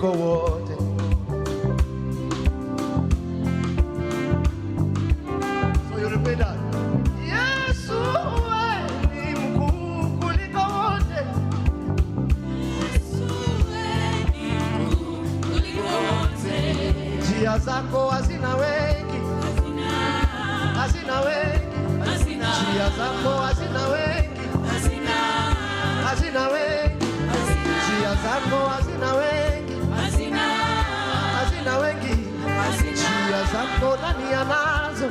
kuliko wote. So you repeat that. Yesu ni mkuu kuliko wote. Yesu ni mkuu kuliko wote. Njia zako hazina wengi, hazina wengi. Njia zako hazina wengi, hazina wengi. Njia zako hazina wengi, hazina wengi. Njia zako nani anazo?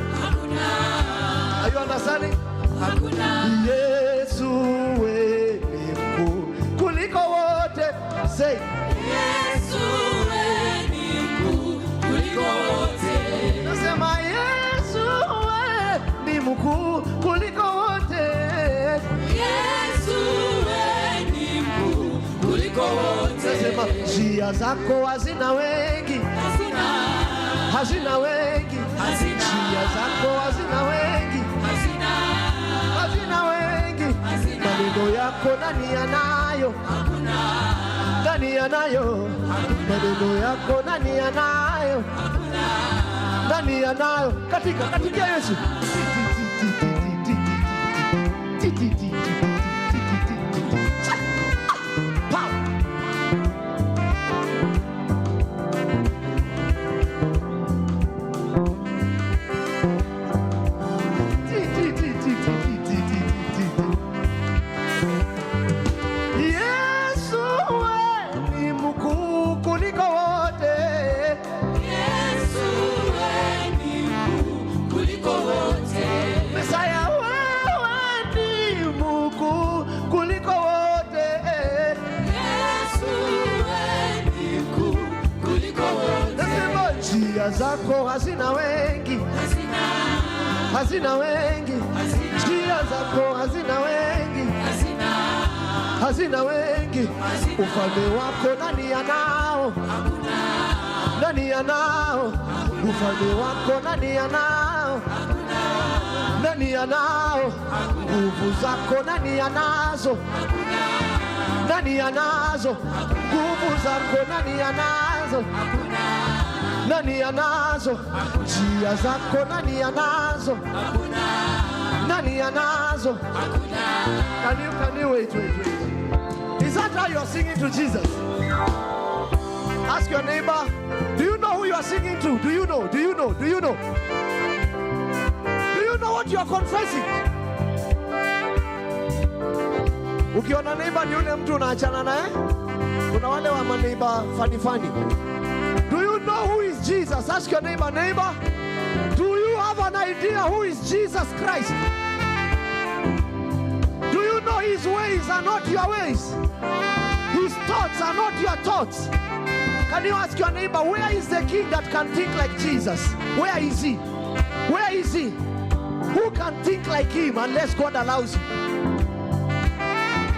Are you understanding? Yesu wewe ni mkuu kuliko wote. Say Yesu ni mkuu kuliko wote. nasema Yesu wewe ni mkuu kuliko wote. Yesu ni mkuu kuliko wote. Nasema njia zako hazina wengi, hazina wengi. Njia zako hazina wengi, hazina wengi. Maneno yako nani yanayo? Nani yanayo? Maneno yako nani yanayo? Nani yanayo? Katika Yesu. Yesu ni mkuu kuliko wote. Yesu ni mkuu kuliko wote. Mesaya wewe ni mkuu kuliko wote. Yesu ni mkuu kuliko wote. Nasema njia zako hazina wengi, hazina wengi. Njia zako hazina wengi, hazina wengi. Ufalme wako nani anao? Nani anao? Ufalme wako nani anao? Nani anao? Nguvu zako nani anazo? Nani anazo? Nguvu zako nani anazo? Nani anazo? Njia zako nani anazo? Nani anazo? Can you wait? Is that how you are singing to Jesus? Ask your neighbor, do you know who you are singing to? Do you know? Do you know? Do you know? Do you know what you are confessing? Ukiona neighbor ni yule mtu unaachana naye. Kuna wale wa maneighbor funny. Do you know who is Jesus? Ask your neighbor, do you have an idea who is Jesus Christ? Do you know his ways are not your ways? His thoughts are not your thoughts. Can you ask your neighbor, where is the king that can think like Jesus? Where is he? Where is he? Who can think like him unless God allows you?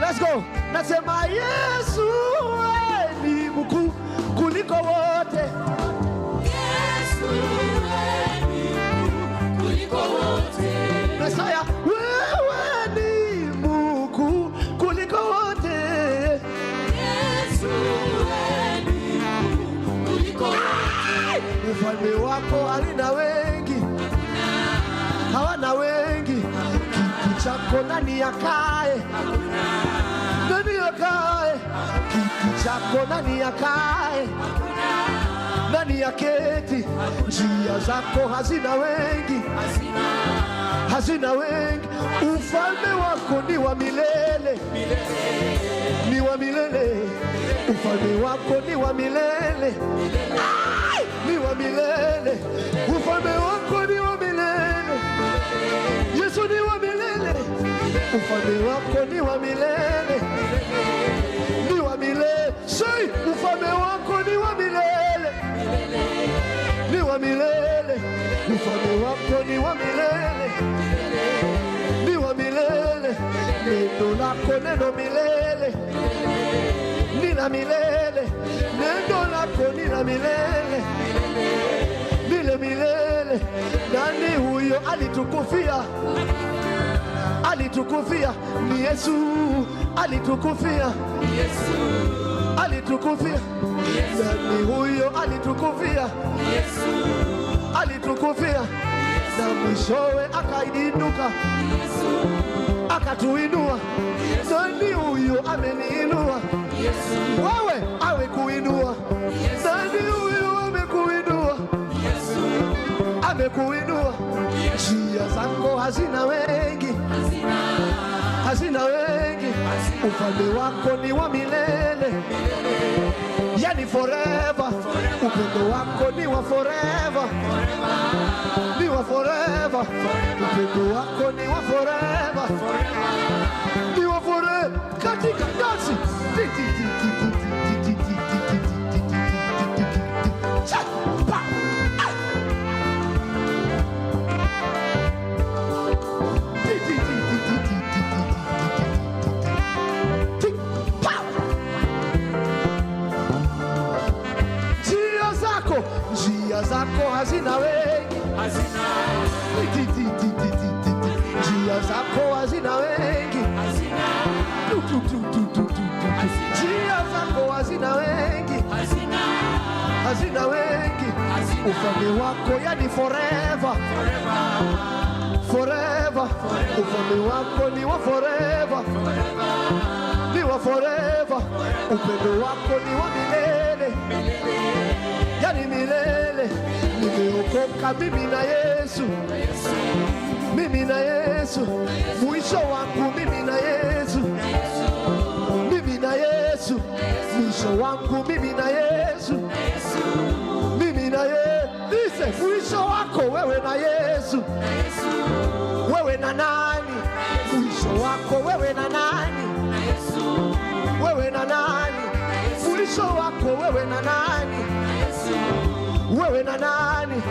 Let's go. Nasema Yesu ni mkuu kuliko wote. Yesu ni mkuu kuliko wote. Mesaya wewe ni mkuu kuliko wote. Yesu ni mkuu kuliko wote. Ufalme wako halina wengi, hawana wengi. Kiti chako nani akae? Nani akae? Kiti chako nani akae? Nani aketi? Njia zako hazina wengi, hazina wengi. Ufalme wako ni wa milele, ni wa milele. Ufalme wako ni wa milele, ni wa milele. Ufalme wako ni wa milele. Yesu ni wa milele. Ufalme wako ni wa milele, ni wa milele. Say, ufalme wako ni wa milele, ni wa milele. Ufalme wako ni wa milele, ni wa milele. Neno lako neno milele, ni la milele. Neno lako ni la milele, ni la milele. Nani huyo alitukufia? Alitukufia ni Yesu, alitukufia Yesu, alitukufia. alitukufia, nani huyo alitukufia, alitukufia na mwishowe akainuka akatuinua. Nani huyo ameniinua? Wewe awe kuinua. Nani huyo amekuinua? Amekuinua. Njia zako hazina wengi, hazina wengi. Ufalme wako ni wa milele, yani forever. Upendo wako ni wa forever, ni wa forever. Upendo wako ni wa forever, ni wa forever. Katika dansi njia zako hazina wengi, njia zako hazina wengi, njia zako hazina wengi, hazina wengi. Ufalme wako yani forever, forever. Ufalme wako ni wa forever, ni wa forever. Upendo wako ni wa milele, yani milele. Nimeokoka mimi na Yesu, mimi na Yesu. Mwisho wangu mimi na Yesu, mimi na Yesu. Mwisho wangu mimi na Yesu, mimi na Yesu. Mwisho wako wewe na Yesu, wewe na nani? Mwisho wako wewe na nani? Wewe na nani? Mwisho wako wewe na nani? Wewe na nani?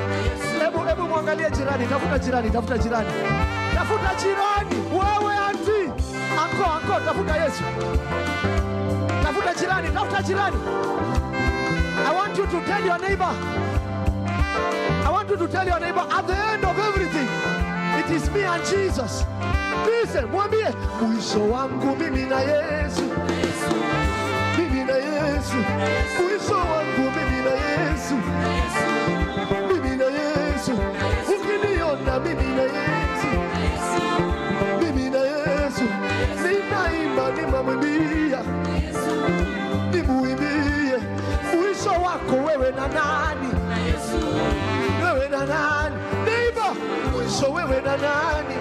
Hebu mwangalie jirani, tafuta jirani, tafuta jirani, tafuta jirani. Wewe anti, anko, tafuta Yesu, tafuta jirani, tafuta jirani. I want you to tell your neighbor, I want you to tell your neighbor, at the end of everything, it is me and Jesus. Listen, mwambie, mwisho wangu mimi na Yesu, mimi na Yesu. Mwisho wangu mimi na Yesu, mimi na Yesu. Ukiniona mimi na Yesu, mimi na Yesu. Ninaimba nimamwimbia, nimuimbie. Mwisho wako wewe na nani? Wewe na nani? Neighbor, mwisho wewe na nani?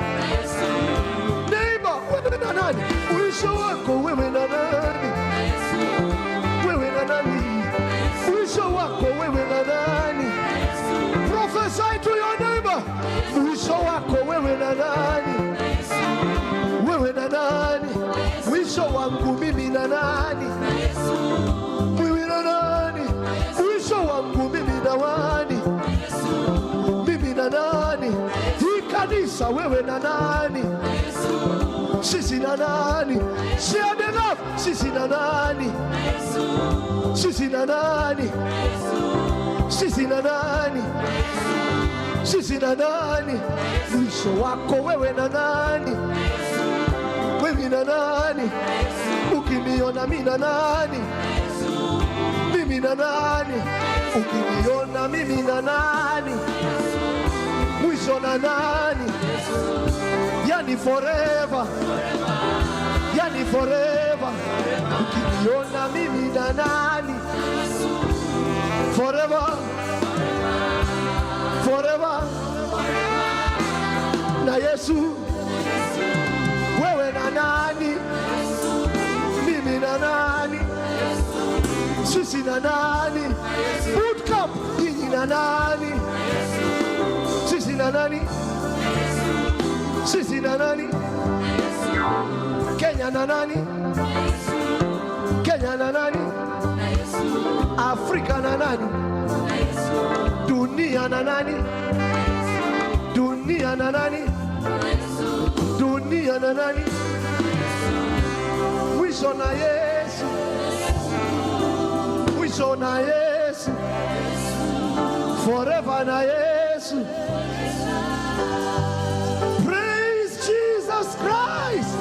Neighbor, wewe na nani? Mwisho wako wewe na nani? Wewe na nani? Mwisho wako wewe na nani? Prophesy to your neighbor. Mwisho wako wewe na nani? Wewe na nani? Mwisho wangu mimi na nani? Wewe na nani? Mwisho wangu mimi na nani? Mimi na nani? Hii kanisa wewe na nani? Sisi na nani? Share the love. Sisi na nani? Sisi na nani? Sisi na nani? Sisi na nani? Mwisho wako wewe na nani? Wewe na nani? Ukiniona mimi na nani? Mimi na nani? Ukiniona mimi na nani? Mwisho na nani? Yani forever, yani forever. Ukiniona mimi na nani? Forever, forever. Na Yesu, wewe na nani? Mimi na nani? Sisi na nani? Bootcamp, nyinyi na nani? Sisi na nani? Sisi na nani? Kenya na nani? Kenya na nani? Afrika na nani? Dunia na nani? Dunia na nani? Dunia na nani? Mwisho na Yesu, mwisho na Yesu, forever na Yesu. Praise Jesus Christ.